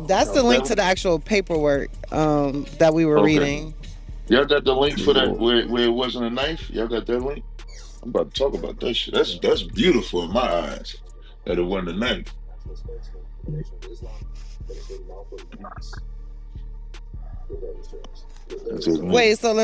That's the link to That the actual paperwork that we were okay. reading. Y'all got the link for that Whoa. where it wasn't a knife. Y'all got that link. I'm about to talk about that shit. That's beautiful in my eyes. That it wasn't a knife. That's his link. Wait, so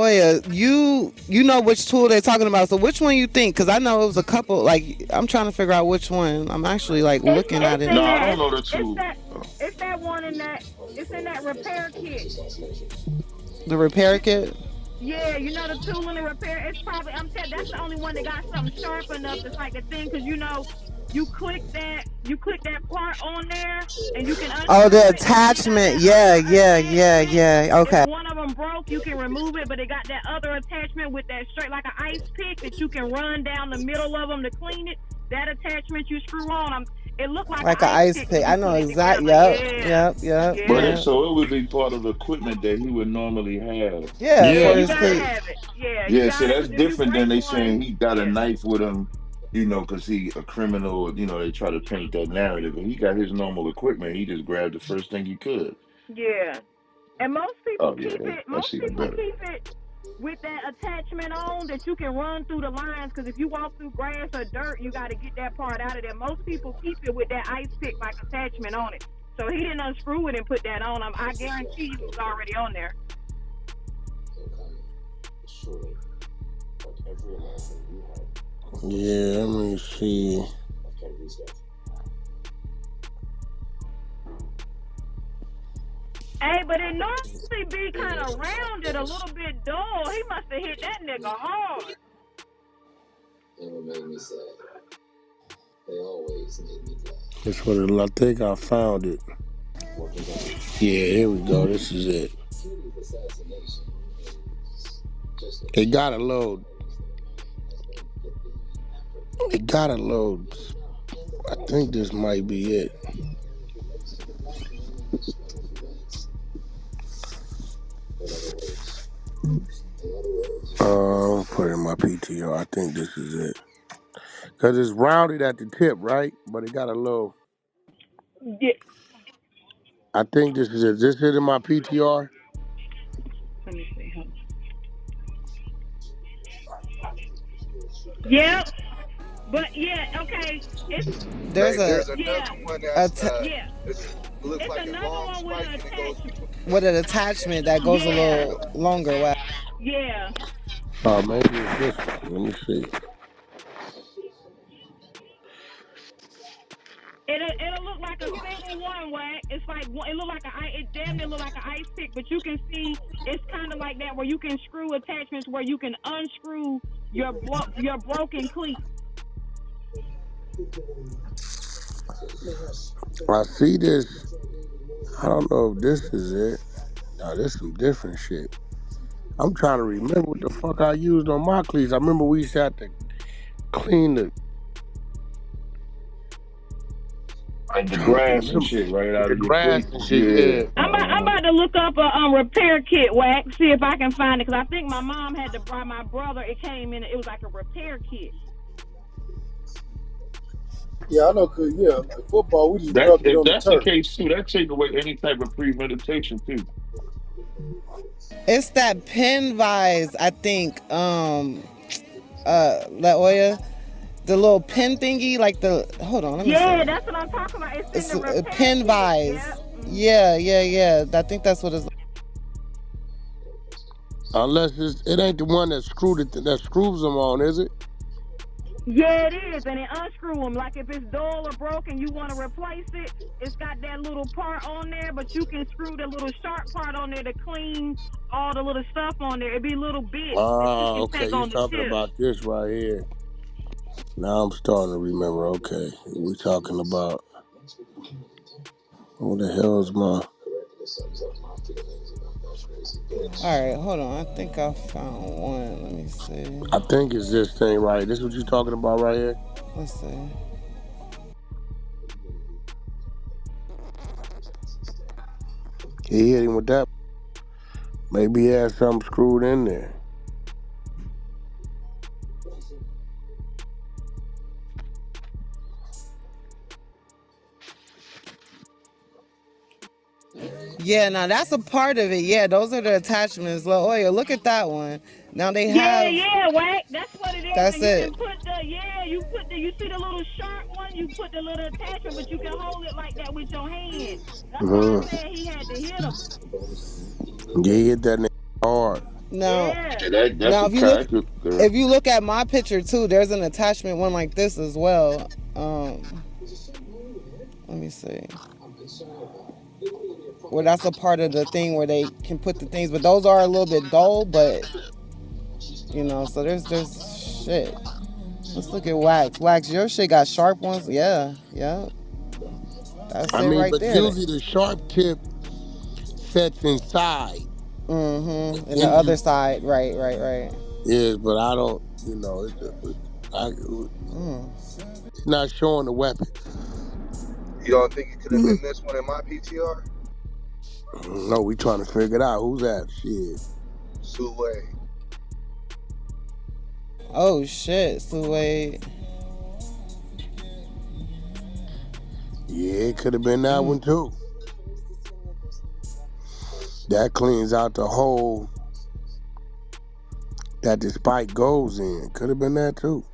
Oya, you know which tool they're talking about. So which one you think? Because I know it was a couple. Like I'm trying to figure out which one. I'm actually like looking at It's it. No, in I that. don't know the It's two. that. It's that one in that. It's in that repair kit. The repair kit. Yeah, you know the tool in the repair. It's probably. I'm telling. That's the only one that got something sharp enough. It's like the thing because you know, you click that. You click that part on there, and you can Oh, unscrew the it. And then it got attachment. that Yeah, other yeah, yeah, attachment. yeah. If Okay. one of them broke, you can remove it, but it got that other attachment with that straight like an ice pick that you can run down the middle of them to clean it. That attachment you screw on. It looked like an Like an ice ice pick pick. when I you know put it exact. together. Yep, Yeah, yep, yep, But yeah. it yep. so it would be part of the equipment that he would normally have. Yeah, Yeah, for you his gotta cleats. have it. Yeah, you Yeah, so got it. that's Cause if you different than break they one, saying he got a yeah, knife with him, because he a criminal. They try to paint that narrative. But he got his normal equipment. He just grabbed the first thing he could. yeah. And most people Oh yeah, keep it. that's Most even people better. keep it with that attachment on that you can run through the lines. Cause if you walk through grass or dirt, you got to get that part out of there. Most people keep it with that ice pick like attachment on it. So he didn't unscrew it and put that on. I guarantee you it was already on there. yeah, let me see. Hey, but it normally be kind of rounded, a little bit dull. He must have hit that nigga hard. This what I think I found it. Yeah, here we go. This is it. It got a load. It got a load. I think this might be it. Put it in my PTO. I think this is it. Cause it's rounded at the tip, right? But it got a little. Yeah. I think this is it. Is this it in my PTR? Let me see. Huh? Yep. But yeah, okay. It's There's There's yeah, another one a that's t- yeah. it looks It's like a another long one with spike an and it goes attachment. between. with an attachment that goes a Yeah, little longer. Wow. yeah. Maybe it's this one. Let me see. It'll look like a single one, Wack. It's like it look like it damn near look like an ice pick, but you can see it's kind of like that where you can screw attachments where you can unscrew your broken cleat. I see this. I don't know if this is it. No, this some different shit. I'm trying to remember what the fuck I used on my cleats. I remember we used to have to clean the. Like the Trying to grass and remember shit right out the of your grass cleats. and shit. Yeah. Yeah. I'm about to look up a repair kit, Wack. See if I can find it because I think my mom had to buy my brother. It came in. It was like a repair kit. Yeah, I know. Cause yeah, like football, we just That rubbed it if on the that's the turf. case too, that take away any type of premeditation too. It's that pin vise, I think. La Oya, the little pin thingy, like the. Hold on, let me Yeah, see. that's what I'm talking about. It's in It's the a repair pin kit. vise. Yep. Yeah. I think that's what it's. Unless it ain't the one that that screws them on, is it? Yeah, it is, and it unscrew them. Like if it's dull or broken, you want to replace it. It's got that little part on there, but you can screw the little sharp part on there to clean all the little stuff on there. It'd be little bits that you can Okay. take You on the talking tip. about this right here. Now I'm starting to remember. Okay. We talking about what the hell is my. All right, hold on. I think I found one. Let me see. I think it's this thing right. This is what you talking about right here? Let's see. He hit him with that. Maybe he had something screwed in there. Yeah, now that's a part of it. Yeah, those are the attachments. La Oya, look at that one. Now they Yeah, have. yeah, Wack. That's what it is. That's And you can it. put you see the little sharp one. You put the little attachment, but you can hold it like that with your hand. That's why I Mm-hmm. said he had to hit him. Yeah, he hit that nigga hard. Now, Yeah. Yeah, that's now a if you look, character. if you look at my picture too, there's an attachment one like this as well. Let me see. Where that's a part of the thing where they can put the things, but those are a little bit dull. But so there's shit. Let's look at wax. Wax, your shit got sharp ones. Yeah. That's I it mean, right but there. usually the sharp tip sets inside. And the Then other you, side, right. yes, but I don't, it's not showing the weapon. You don't think it could have been this one in my PTR? No, we trying to figure it out. Who's that? Shit. Sue. Oh shit. So wait. Yeah, it could have been that one too. That cleans out the hole that the spike goes in. Could have been that too.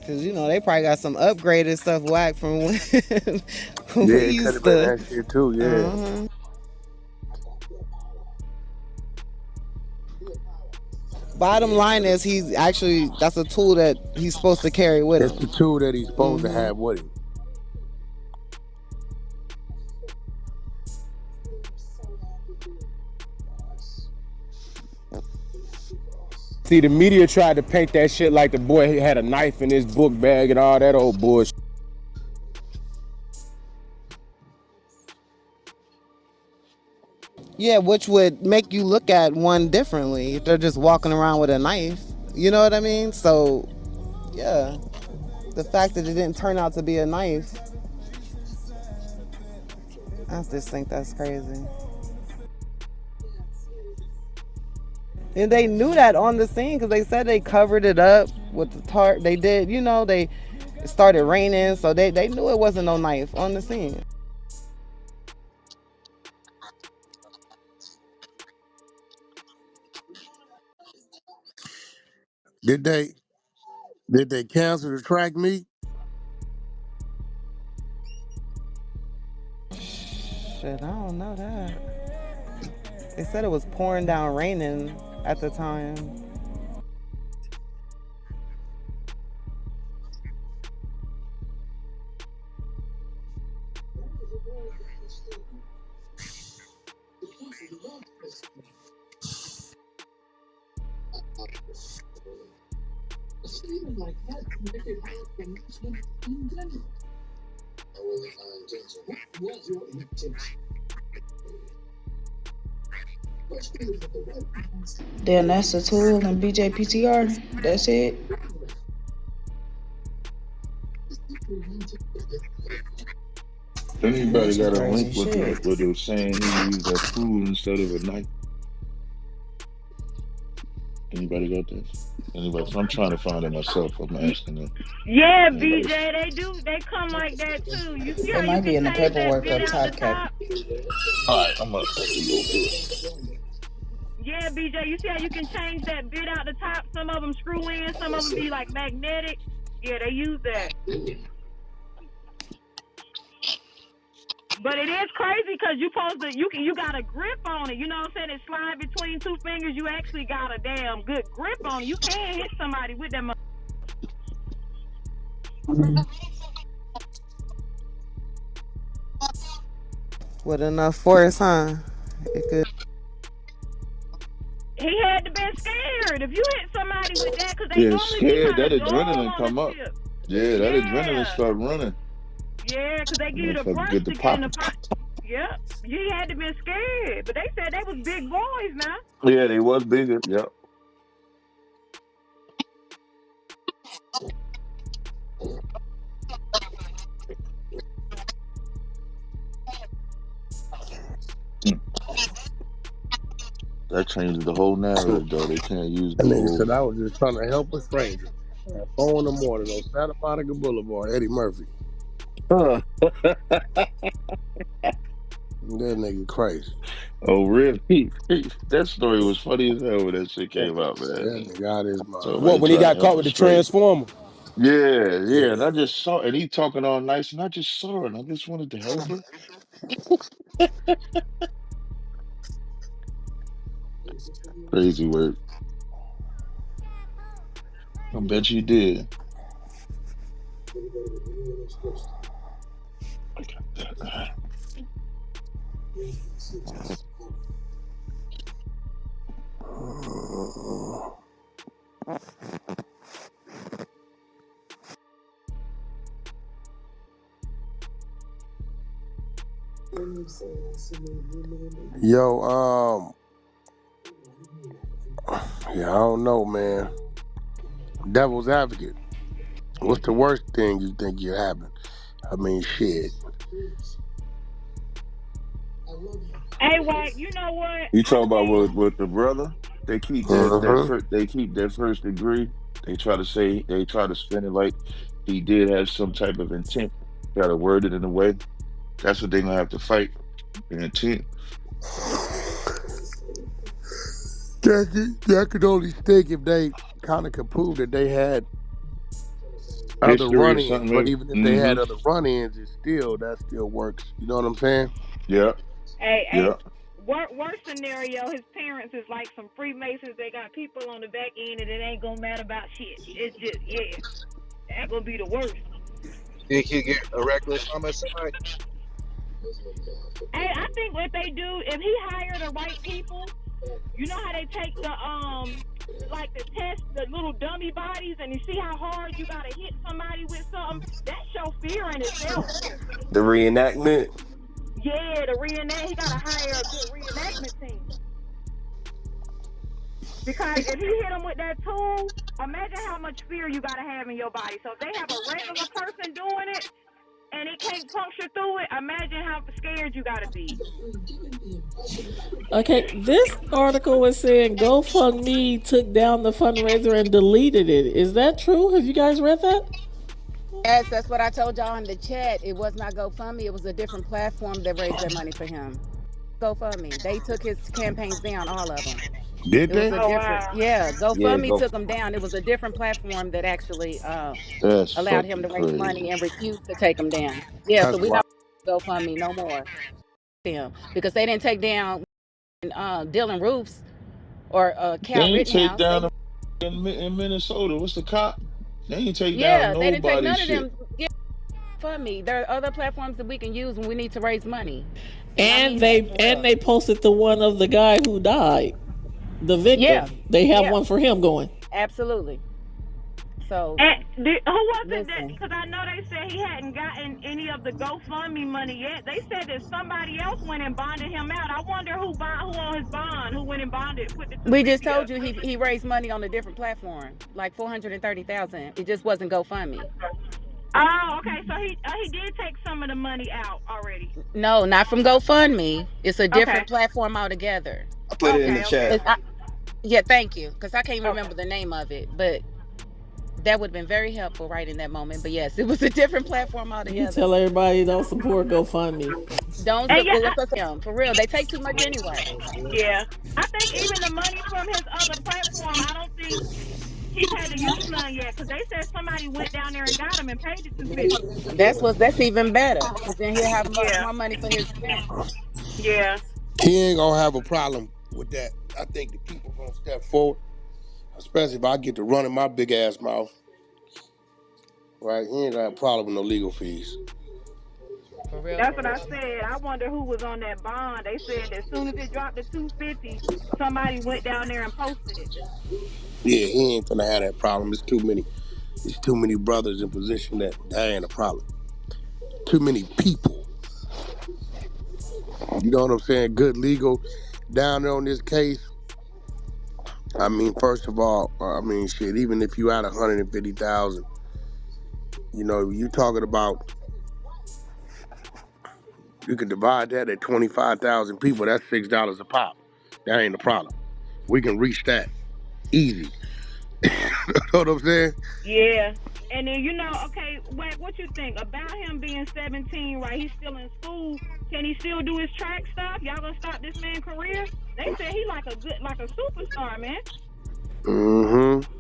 Cause they probably got some upgraded stuff whack from when Yeah, we it could have used been to. that shit too. Yeah. Uh-huh. Bottom line is that's a tool that he's supposed to carry with It's him. the tool that he's supposed to have with him. See, the media tried to paint that shit like the boy had a knife in his book bag and all that old bullshit. Yeah, which would make you look at one differently if they're just walking around with a knife. You know what I mean? So, yeah, the fact that it didn't turn out to be a knife, I just think that's crazy. And they knew that on the scene because they said they covered it up with the tarp. They did, they it started raining, so they knew it wasn't no knife on the scene. Did they cancel the track meet? Shit, I don't know that. They said it was pouring down raining at the time. Then that's the tool and BJPTR. That's it. Anybody That's some got a crazy link with shit. it was saying he used a tool instead of a knife? Anybody got this? Anybody? So I'm trying to find it myself. I'm asking them. Yeah, Anybody? BJ, they do. They come like that too. You see It how you might be can in the change that paperwork bit up out the top, Cap. top? All right, I'm gonna have to go through it. Yeah, BJ, you see how you can change that bit out the top? Some of them screw in, some of them be like magnetic. Yeah, they use that. But it is crazy because you got a grip on it. You know what I'm saying? It slide between two fingers. You actually got a damn good grip on it. You can't hit somebody with that. With enough force, huh? It could. He had to been scared if you hit somebody with that because they Yeah, normally be scared. kind That of dull adrenaline on the come up. tip. Yeah, that adrenaline Yeah, start running. yeah, because they give you the Motherfucker brush get the to get in pop. the pot. Yep, he had to been scared, but they said they was big boys now. Yeah, they was bigger. Yep. Hmm. That changes the whole That narrative, though. They can't use the nigga whole. said I was just trying to help a stranger at 4 in the morning on Santa Monica Boulevard, Eddie Murphy. Huh. That nigga crazy. Oh, really? That story was funny as hell when that shit came out, man. That nigga out his So mind. like, What, he when he trying to got help caught him with the straight. transformer? Yeah, yeah. And Yeah. I just saw, and he talking all nice, and I just saw it, and I just wanted to help her. Crazy word. I bet you did. I got that. Yo, yeah, I don't know, man. Devil's advocate. What's the worst thing you think could happen? I mean, shit. Hey, Wack, you know what? You I talk about think with the brother. They keep Uh-huh. they keep that first degree. They try to spin it like he did have some type of intent. Try to word it in a way. That's what they're gonna have to fight. The intent. That could only stick if they kind of could prove that they had other History or run-ins. But something. even if they Mm-hmm. had other run-ins, that still works. You know what I'm saying? Yeah. hey, Yeah. worst scenario, his parents is like some Freemasons. They got people on the back end, and it ain't gonna matter about shit. It's just that gonna be the worst. Think he get a reckless homicide? Hey, I think what they do, if he hire the right people, You know how they take the like the test the little dummy bodies and you see how hard you gotta hit somebody with something? That show fear in itself. The reenactment. Yeah, the reenact he gotta hire a good reenactment team. Because if you hit them with that tool, imagine how much fear you gotta have in your body. So if they have a regular person doing it and it can't puncture through it, imagine how scared you gotta be. Okay, this article was saying GoFundMe took down the fundraiser and deleted it. Is that true? Have you guys read that? Yes, that's what I told y'all in the chat. It was not GoFundMe. It was a different platform that raised that money for him. GoFundMe. They took his campaigns down, all of them. Did It was they? a Oh different, wow. yeah. Yeah, GoFundMe go. took them down. It was a different platform that actually That's allowed him fucking to raise money crazy. and refused to take them down. Yeah, so That's we're why. not GoFundMe no more. Them because they didn't take down Dylan Roofs or They Cal ain't take Rittenhouse. down They them in Minnesota. What's the cop? They ain't take down yeah, they didn't take nobody's none of shit. them. Yeah, for me. There are other platforms that we can use when we need to raise money, and I And mean that they for and real. they posted the one of the guy who died, the Yeah, victim. They have yeah, one for him going. absolutely. So And who was it that? listen, Because I know they said he hadn't gotten any of the GoFundMe money yet. They said that somebody else went and bonded him out. I wonder who on his bond, who went and bonded, put the we just 250 told up. you he raised money on a different platform, like 430,000. It just wasn't GoFundMe. Oh, okay. So he did take some of the money out already. No, not from GoFundMe. It's a Okay. different platform altogether. I put it in the Okay. Okay. chat. Yeah, thank you, because I can't Okay. remember the name of it, but that would have been very helpful right in that moment. But yes, it was a different platform You altogether. tell everybody don't support GoFundMe. Don't And yeah, support him for real. They take too much anyway. yeah. I think even the money from his other platform, I don't think he's had to use none yet because they said somebody went down there and got him and paid the 250. That's even better because then he'll have Yeah. more money for his defense. Yeah. He ain't gonna have a problem with that. I think the people gonna step forward, especially if I get to running my big ass mouth. Right? He ain't gonna have a problem with no legal fees. For real, That's for what I real. said. I wonder who was on that bond. They said as soon as it dropped to 250, somebody went down there and posted it. Yeah, he ain't gonna have that problem. It's too many. It's too many brothers in position that ain't a problem. Too many people. You know what I'm saying? Good legal down there on this case. I mean, first of all, I mean, shit. Even if you had 150,000, you know, you talking about you could divide that at 25,000 people. That's $6 a pop. That ain't a problem. We can reach that easy. You know what I'm saying? Yeah. And then okay, what you think about him being 17? Right, he's still in school. Can he still do his track stuff? Y'all gonna stop this man's career? They said he like a superstar, man. Mm-hmm.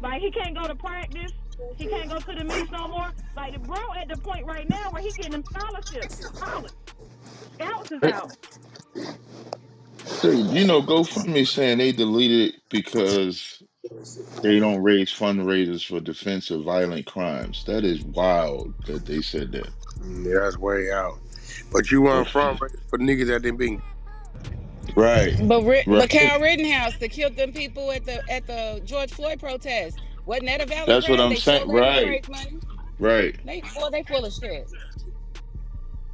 Like he can't go to practice. He can't go to the meets no more. Like the bro at the point right now where he getting them scholarships to college. Scouts is Hey, out. so, GoFundMe saying they deleted it because they don't raise fundraisers for defense of violent crimes. That is wild that they said that. Yeah, that's way out. But you weren't from for niggas that didn't be. Right, But right. Cal Rittenhouse that killed them people at the George Floyd protest, wasn't that a violent That's what crime? I'm They still saying. let him Right, raise money. right. They full of shit.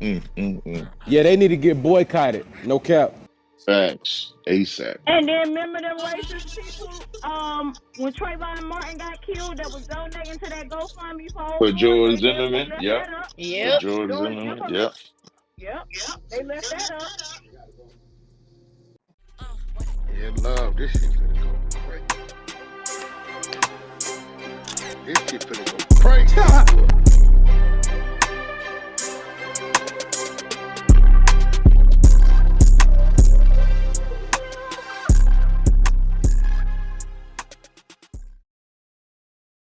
Mm. Yeah, they need to get boycotted. No cap. Facts. ASAP. And then remember them racist people, when Trayvon Martin got killed that was donating to that GoFundMe for old For boy, George they Zimmerman. left Yep. that up. For Yep. George George Zimmerman. Zimmerman. Yep. Yep. They left that up. Yeah, love. This shit finna go crazy. This shit finna go crazy.